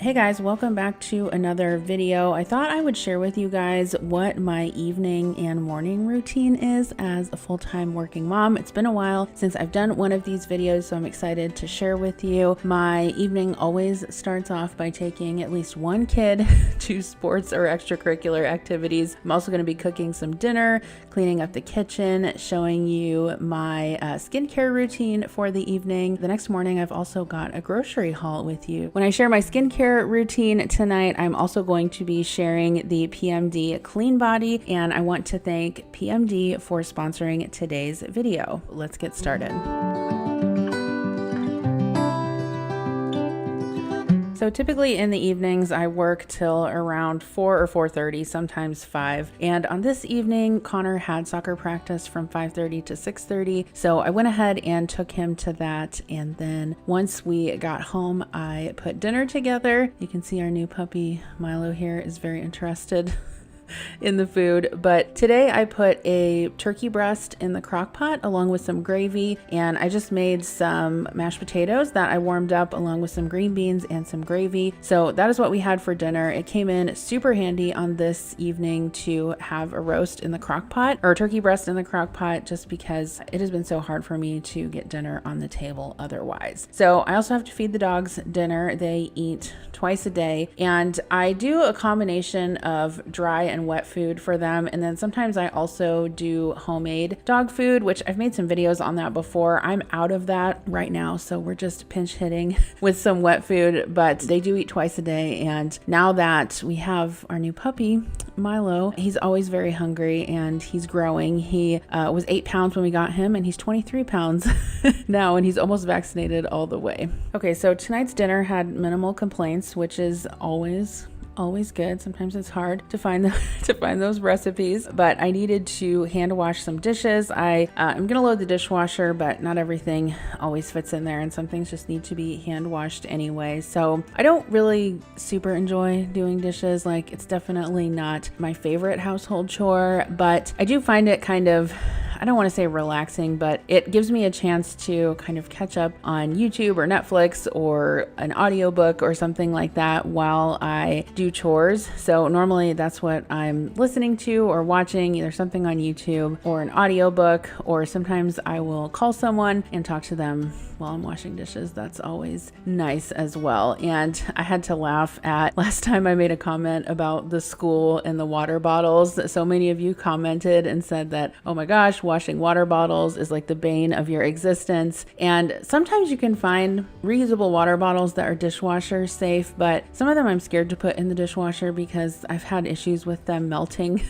Hey guys, welcome back to another video. I thought I would share with you guys what my evening and morning routine is as a full-time working mom. It's been a while since I've done one of these videos, so I'm excited to share with you. My evening always starts off by taking at least one kid to sports or extracurricular activities. I'm also going to be cooking some dinner, cleaning up the kitchen, showing you my skincare routine for the evening. The next morning, I've also got a grocery haul with you. When I share my skincare routine tonight, I'm also going to be sharing the PMD Clean Body, and I want to thank PMD for sponsoring today's video. Let's get started. So typically in the evenings, I work till around 4 or 4:30, sometimes 5. And on this evening, Connor had soccer practice from 5:30 to 6:30. So I went ahead and took him to that. And then once we got home, I put dinner together. You can see our new puppy, Milo, here is very interested in the food. But today I put a turkey breast in the crock pot along with some gravy, and I just made some mashed potatoes that I warmed up along with some green beans and some gravy. So that is what we had for dinner. It came in super handy on this evening to have a roast in the crock pot, or a turkey breast in the crock pot, just because it has been so hard for me to get dinner on the table otherwise. So I also have to feed the dogs dinner. They eat twice a day, and I do a combination of dry and wet food for them, and then sometimes I also do homemade dog food, which I've made some videos on that before. I'm out of that right now, so we're just pinch hitting with some wet food, but they do eat twice a day. And now that we have our new puppy, Milo, he's always very hungry and he's growing. He was 8 pounds when we got him, and he's 23 pounds now, and he's almost vaccinated all the way. Okay, so tonight's dinner had minimal complaints, which is always good. Sometimes it's hard to find those recipes, but I needed to hand wash some dishes. I'm gonna load the dishwasher, but not everything always fits in there, and some things just need to be hand washed anyway. So I don't really super enjoy doing dishes. Like, it's definitely not my favorite household chore, but I do find it kind of, I don't want to say relaxing, but it gives me a chance to kind of catch up on YouTube or Netflix or an audiobook or something like that while I do chores. So normally that's what I'm listening to or watching, either something on YouTube or an audiobook, or sometimes I will call someone and talk to them while I'm washing dishes. That's always nice as well. And I had to laugh at last time I made a comment about the school and the water bottles. So many of you commented and said that, oh my gosh, washing water bottles is like the bane of your existence. And sometimes you can find reusable water bottles that are dishwasher safe, but some of them I'm scared to put in the dishwasher because I've had issues with them melting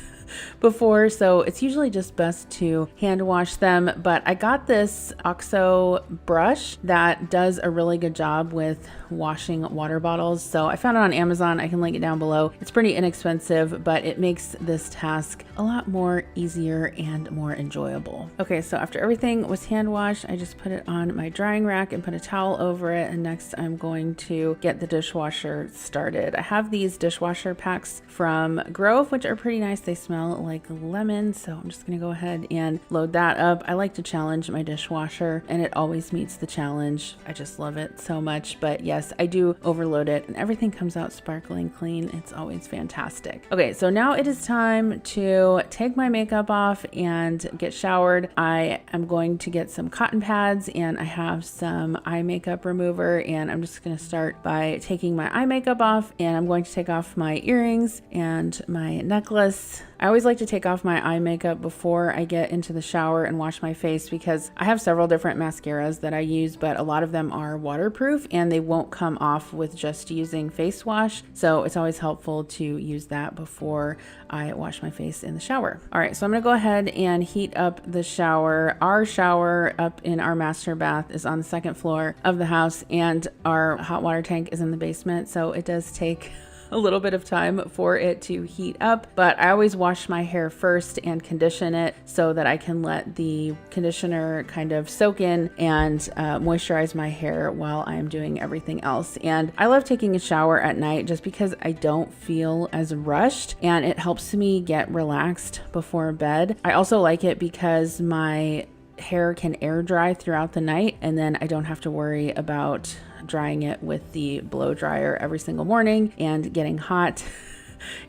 before, so it's usually just best to hand wash them. But I got this OXO brush that does a really good job with washing water bottles. So I found it on Amazon. I can link it down below. It's pretty inexpensive, but it makes this task a lot more easier and more enjoyable. Okay, so after everything was hand washed, I just put it on my drying rack and put a towel over it. And next I'm going to get the dishwasher started. I have these dishwasher packs from Grove, which are pretty nice. They smell like lemon, so I'm just gonna go ahead and load that up. I like to challenge my dishwasher, and it always meets the challenge. I just love it so much. But yes, I do overload it, and everything comes out sparkling clean. It's always fantastic. Okay, so now it is time to take my makeup off and get showered. I am going to get some cotton pads, and I have some eye makeup remover, and I'm just gonna start by taking my eye makeup off, and I'm going to take off my earrings and my necklace. I always like to take off my eye makeup before I get into the shower and wash my face, because I have several different mascaras that I use, but a lot of them are waterproof and they won't come off with just using face wash. So it's always helpful to use that before I wash my face in the shower. All right, so I'm gonna go ahead and heat up the shower. Our shower up in our master bath is on the second floor of the house, and our hot water tank is in the basement. So it does take a little bit of time for it to heat up, but I always wash my hair first and condition it so that I can let the conditioner kind of soak in and moisturize my hair while I'm doing everything else. And I love taking a shower at night just because I don't feel as rushed, and it helps me get relaxed before bed. I also like it because my hair can air dry throughout the night, and then I don't have to worry about drying it with the blow dryer every single morning and getting hot.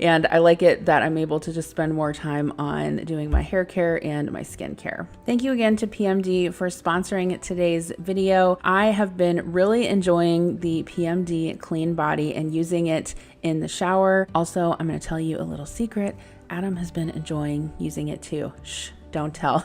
And I like it that I'm able to just spend more time on doing my hair care and my skin care. Thank you again to PMD for sponsoring today's video. I have been really enjoying the PMD Clean Body and using it in the shower. Also, I'm going to tell you a little secret. Adam has been enjoying using it too. Shh, don't tell.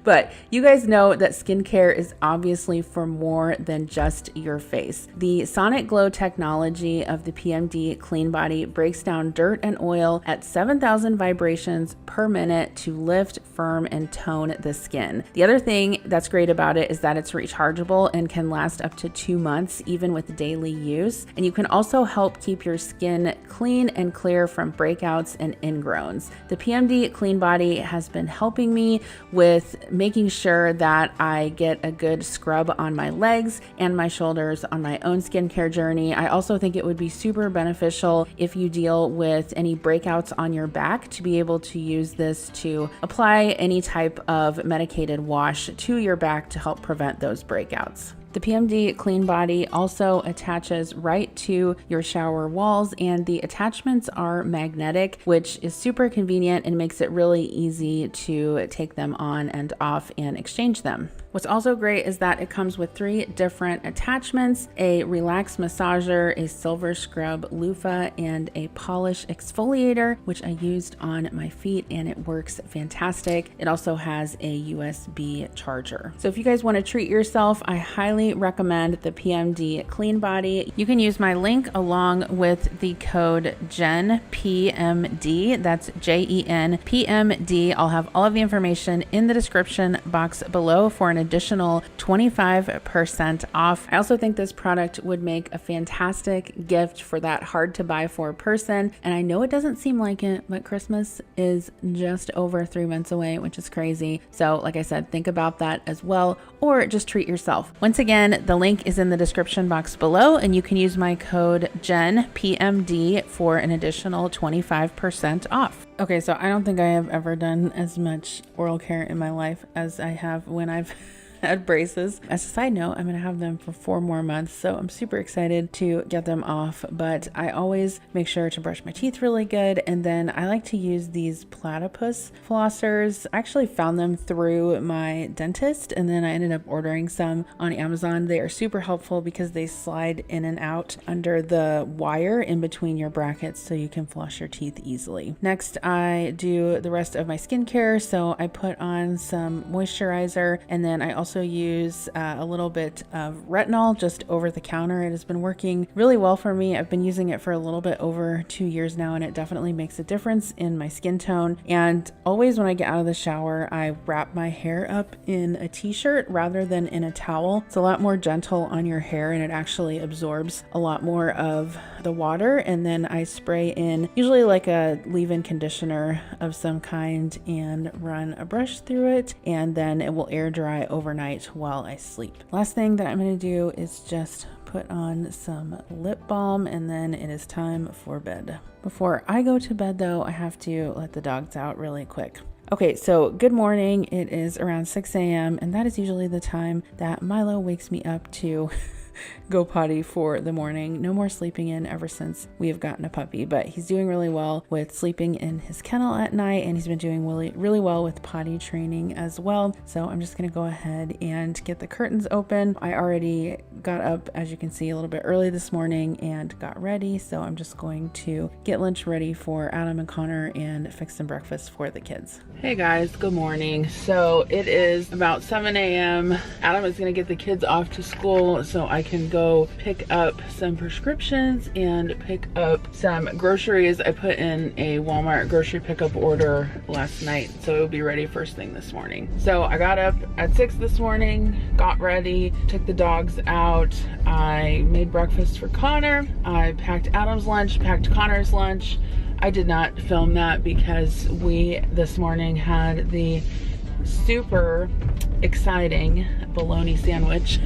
But you guys know that skincare is obviously for more than just your face. The Sonic Glow technology of the PMD Clean Body breaks down dirt and oil at 7,000 vibrations per minute to lift, firm, and tone the skin. The other thing that's great about it is that it's rechargeable and can last up to 2 months, even with daily use. And you can also help keep your skin clean and clear from breakouts and ingrowns. The PMD Clean Body has been helping me with making sure that I get a good scrub on my legs and my shoulders on my own skincare journey. I also think it would be super beneficial if you deal with any breakouts on your back to be able to use this to apply any type of medicated wash to your back to help prevent those breakouts. The PMD Clean Body also attaches right to your shower walls, and the attachments are magnetic, which is super convenient and makes it really easy to take them on and off and exchange them. What's also great is that it comes with 3 different attachments: a relax massager, a silver scrub loofah, and a polish exfoliator, which I used on my feet and it works fantastic. It also has a USB charger. So if you guys want to treat yourself, I highly recommend the PMD Clean Body. You can use my link along with the code JENPMD. That's JENPMD. I'll have all of the information in the description box below for an additional 25% off. I also think this product would make a fantastic gift for that hard to buy for person. And I know it doesn't seem like it, but Christmas is just over 3 months away, which is crazy. So like I said, think about that as well, or just treat yourself. Once again, the link is in the description box below, and you can use my code JENPMD for an additional 25% off. Okay, so I don't think I have ever done as much oral care in my life as I have when I've had braces. As a side note, I'm going to have them for 4 more months, so I'm super excited to get them off, but I always make sure to brush my teeth really good, and then I like to use these platypus flossers. I actually found them through my dentist, and then I ended up ordering some on Amazon. They are super helpful because they slide in and out under the wire in between your brackets so you can floss your teeth easily. Next, I do the rest of my skincare, so I put on some moisturizer, and then I also use a little bit of retinol just over the counter. It has been working really well for me. I've been using it for a little bit over 2 years now, and it definitely makes a difference in my skin tone. And always when I get out of the shower, I wrap my hair up in a t-shirt rather than in a towel. It's a lot more gentle on your hair, and it actually absorbs a lot more of the water. And then I spray in usually like a leave-in conditioner of some kind and run a brush through it, and then it will air dry overnight while I sleep. Last thing that I'm going to do is just put on some lip balm, and then it is time for bed. Before I go to bed though, I have to let the dogs out really quick. Okay, so good morning. It is around 6 a.m. and that is usually the time that Milo wakes me up to go potty for the morning. No more sleeping in ever since we have gotten a puppy, but he's doing really well with sleeping in his kennel at night, and he's been doing really well with potty training as well. So I'm just going to go ahead and get the curtains open. I already got up, as you can see, a little bit early this morning and got ready. So I'm just going to get lunch ready for Adam and Connor and fix some breakfast for the kids. Hey guys, good morning. So it is about 7 a.m. Adam is going to get the kids off to school so I can go pick up some prescriptions and pick up some groceries. I put in a Walmart grocery pickup order last night, so it'll be ready first thing this morning. So I got up at 6 this morning, got ready, took the dogs out. I made breakfast for Connor. I packed Adam's lunch, packed Connor's lunch. I did not film that because we this morning had the super exciting bologna sandwich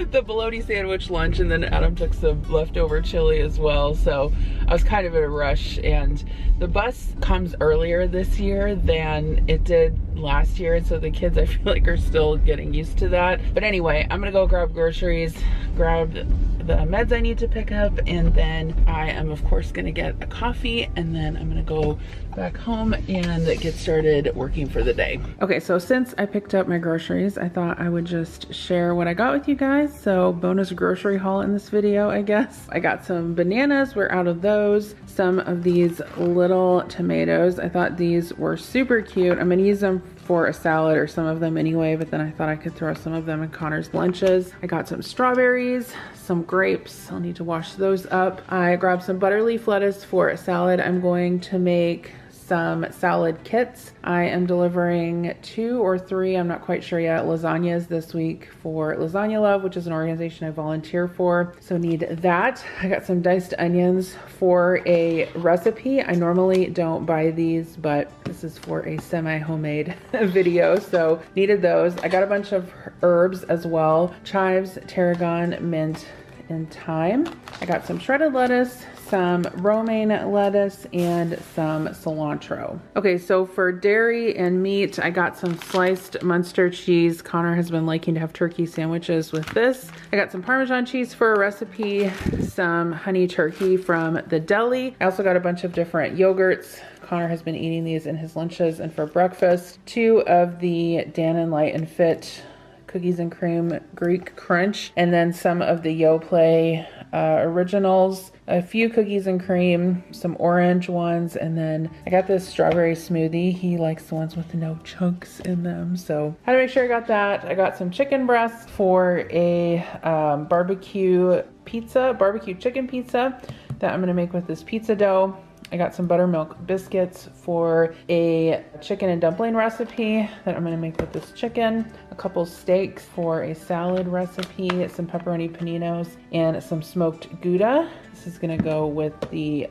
the bologna sandwich lunch, and then Adam took some leftover chili as well. So I was kind of in a rush, and the bus comes earlier this year than it did last year. And so the kids, I feel like, are still getting used to that. But anyway, I'm gonna go grab groceries, grab the meds I need to pick up, and then I am of course gonna get a coffee, and then I'm gonna go back home and get started working for the day. Okay, so since I picked up my groceries, I thought I would just share what I got with you guys. So bonus grocery haul in this video, I guess. I got some bananas, we're out of those. Some of these little tomatoes, I thought these were super cute. I'm gonna use them for a salad, or some of them anyway, but then I thought I could throw some of them in Connor's lunches. I got some strawberries, some grapes. I'll need to wash those up. I grabbed some butterleaf lettuce for a salad. I'm going to make some salad kits. I am delivering 2 or 3, I'm not quite sure yet, lasagnas this week for Lasagna Love, which is an organization I volunteer for. So need that. I got some diced onions for a recipe. I normally don't buy these, but this is for a semi-homemade video, so needed those. I got a bunch of herbs as well: chives, tarragon, mint, and thyme. I got some shredded lettuce, some romaine lettuce, and some cilantro. Okay, so for dairy and meat, I got some sliced Munster cheese. Connor has been liking to have turkey sandwiches with this. I got some Parmesan cheese for a recipe, some honey turkey from the deli. I also got a bunch of different yogurts. Connor has been eating these in his lunches and for breakfast. 2 of the Dannon Light and Fit cookies and cream Greek crunch, and then some of the Yoplait originals, a few cookies and cream, some orange ones, and then I got this strawberry smoothie. He likes the ones with no chunks in them, so had to make sure I got that. I got some chicken breasts for a barbecue chicken pizza that I'm gonna make with this pizza dough. I got some buttermilk biscuits for a chicken and dumpling recipe that I'm gonna make with this chicken, a couple steaks for a salad recipe, some pepperoni paninos, and some smoked Gouda. This is gonna go with the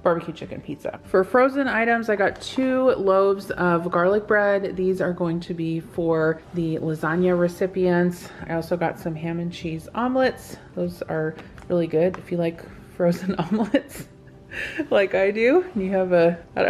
barbecue chicken pizza. For frozen items, I got 2 loaves of garlic bread. These are going to be for the lasagna recipients. I also got some ham and cheese omelets. Those are really good if you like frozen omelets. Like I do. You have a, I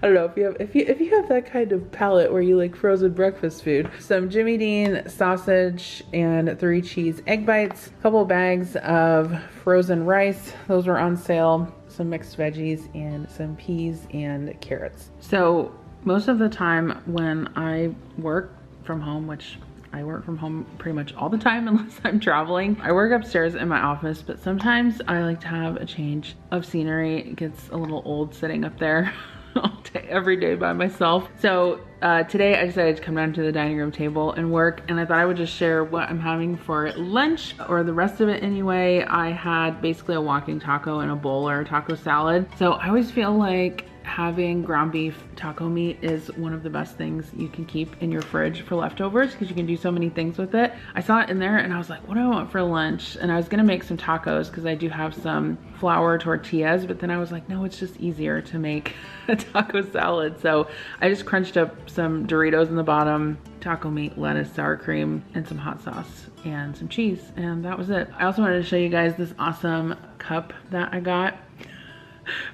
don't know if you have that kind of palate where you like frozen breakfast food. Some Jimmy Dean sausage and 3 cheese egg bites, a couple bags of frozen rice. Those were on sale. Some mixed veggies and some peas and carrots. So most of the time when I work from home, which I work from home pretty much all the time unless I'm traveling, I work upstairs in my office, but sometimes I like to have a change of scenery. It gets a little old sitting up there all day, every day by myself. So today I decided to come down to the dining room table and work, and I thought I would just share what I'm having for lunch, or the rest of it anyway. I had basically a walking taco and a bowl or a taco salad. So I always feel like having ground beef taco meat is one of the best things you can keep in your fridge for leftovers, because you can do so many things with it. I saw it in there and I was like, what do I want for lunch? And I was gonna make some tacos because I do have some flour tortillas, but then I was like, no, it's just easier to make a taco salad. So I just crunched up some Doritos in the bottom, taco meat, lettuce, sour cream, and some hot sauce and some cheese, and that was it. I also wanted to show you guys this awesome cup that I got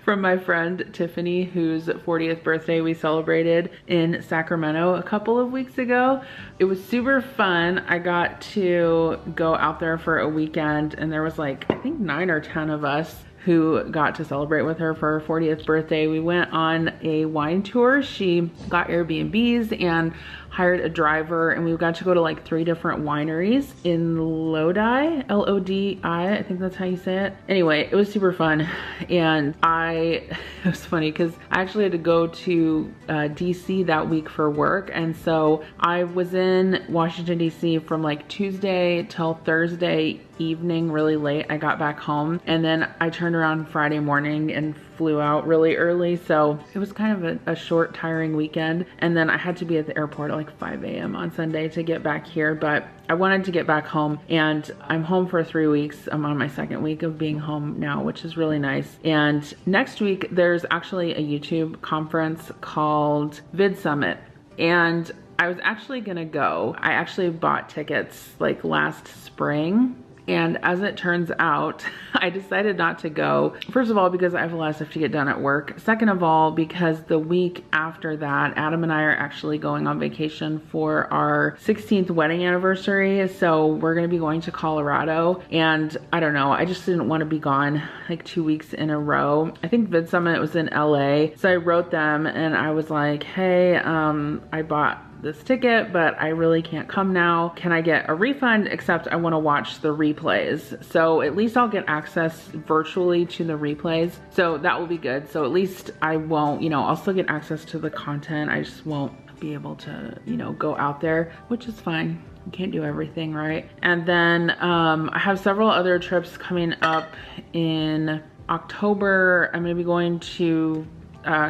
from my friend Tiffany, whose 40th birthday we celebrated in Sacramento a couple of weeks ago. It was super fun. I got to go out there for a weekend, and there was like, I think 9 or 10 of us who got to celebrate with her for her 40th birthday. We went on a wine tour. She got Airbnbs and hired a driver, and we got to go to like 3 different wineries in Lodi, L-O-D-I, I think that's how you say it. Anyway, it was super fun. And it was funny because I actually had to go to DC that week for work. And so I was in Washington, DC from like Tuesday till Thursday evening, really late. I got back home, and then I turned around Friday morning and flew out really early. So it was kind of a short, tiring weekend. And then I had to be at the airport at like 5 a.m. on Sunday to get back here, but I wanted to get back home, and I'm home for 3 weeks. I'm on my 2nd week of being home now, which is really nice. And next week there's actually a YouTube conference called Vid Summit. And I was actually gonna go. I actually bought tickets like last spring. And as it turns out, I decided not to go. First of all, because I have a lot of stuff to get done at work. Second of all, because the week after that, Adam and I are actually going on vacation for our 16th wedding anniversary. So we're gonna be going to Colorado. And I don't know, I just didn't wanna be gone like 2 weeks in a row. I think Vid Summit was in LA. So I wrote them and I was like, hey, I bought this ticket, but I really can't come now. Can I get a refund? Except I want to watch the replays. So at least I'll get access virtually to the replays. So that will be good. So at least I won't, you know, I'll still get access to the content. I just won't be able to, you know, go out there, which is fine. You can't do everything, right? And then I have several other trips coming up in October. I'm gonna be going to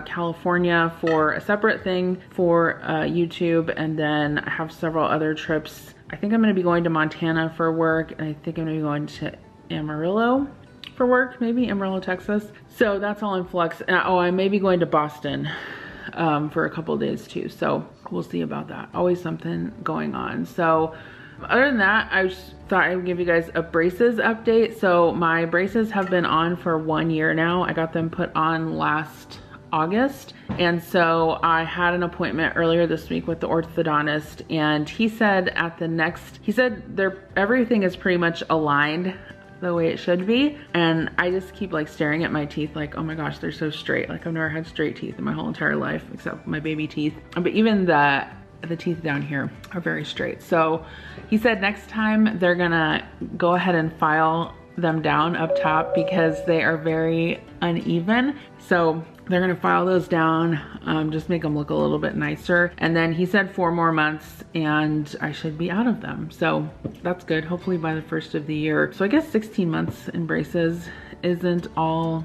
California for a separate thing for YouTube, and then I have several other trips. I think I'm going to be going to Montana for work, and I think I'm going to be going to Amarillo for work, maybe Amarillo, Texas. So that's all in flux. Oh, I may be going to Boston for a couple days too, so we'll see about that. Always something going on. So other than that, I just thought I would give you guys a braces update. So my braces have been on for 1 year now. I got them put on last August, and so I had an appointment earlier this week with the orthodontist, and he said everything is pretty much aligned the way it should be, and I just keep like staring at my teeth like, oh my gosh, they're so straight. Like I've never had straight teeth in my whole entire life except my baby teeth, but even the teeth down here are very straight. So he said next time they're gonna go ahead and file them down up top because they are very uneven. So they're gonna file those down, just make them look a little bit nicer. And then he said 4 more months and I should be out of them. So that's good, hopefully by the first of the year. So I guess 16 months in braces isn't all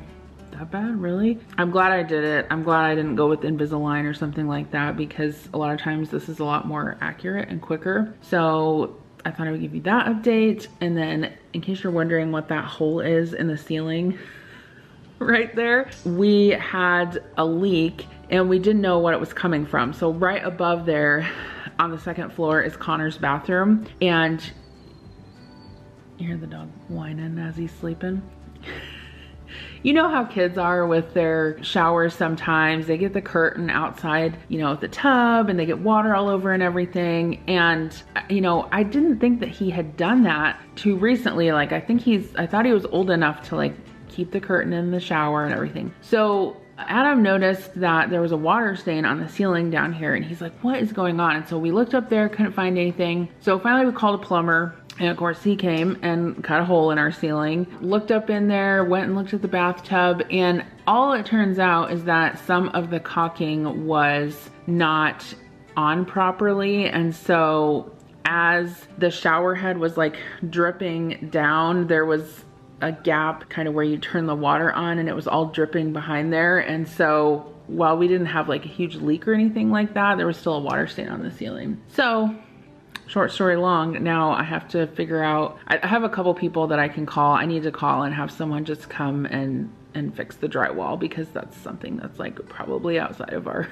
that bad, really. I'm glad I did it. I'm glad I didn't go with Invisalign or something like that, because a lot of times this is a lot more accurate and quicker. So I thought I would give you that update. And then in case you're wondering what that hole is in the ceiling right there, we had a leak and we didn't know what it was coming from. So right above there on the 2nd floor is Connor's bathroom, and you hear the dog whining as he's sleeping. You know how kids are with their showers sometimes. They get the curtain outside, you know, at the tub, and they get water all over and everything. And, you know, I didn't think that he had done that too recently. Like, I thought he was old enough to like keep the curtain in the shower and everything. So Adam noticed that there was a water stain on the ceiling down here, and he's like, what is going on? And so we looked up there, couldn't find anything. So finally we called a plumber. And of course he came and cut a hole in our ceiling, looked up in there, went and looked at the bathtub, and all it turns out is that some of the caulking was not on properly. And so as the shower head was like dripping down, there was a gap kind of where you turn the water on, and it was all dripping behind there. And so while we didn't have like a huge leak or anything like that, there was still a water stain on the ceiling. So short story long, now I have to figure out, I have a couple people that I can call. I need to call and have someone just come and fix the drywall, because that's something that's like probably outside of our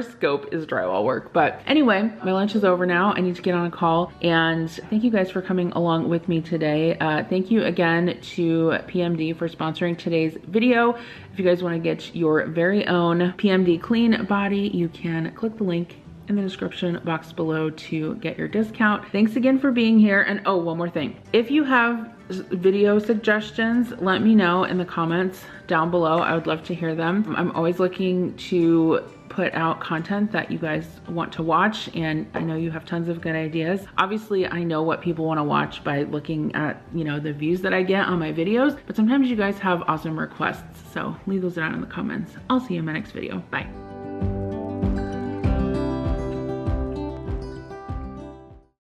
scope is drywall work. But anyway, my lunch is over now. I need to get on a call, and thank you guys for coming along with me today. Thank you again to PMD for sponsoring today's video. If you guys want to get your very own PMD clean body, you can click the link in the description box below to get your discount. Thanks again for being here. And oh, one more thing. If you have video suggestions, let me know in the comments down below. I would love to hear them. I'm always looking to put out content that you guys want to watch, and I know you have tons of good ideas. Obviously, I know what people want to watch by looking at, you know, the views that I get on my videos, but sometimes you guys have awesome requests. So leave those down in the comments. I'll see you in my next video. Bye.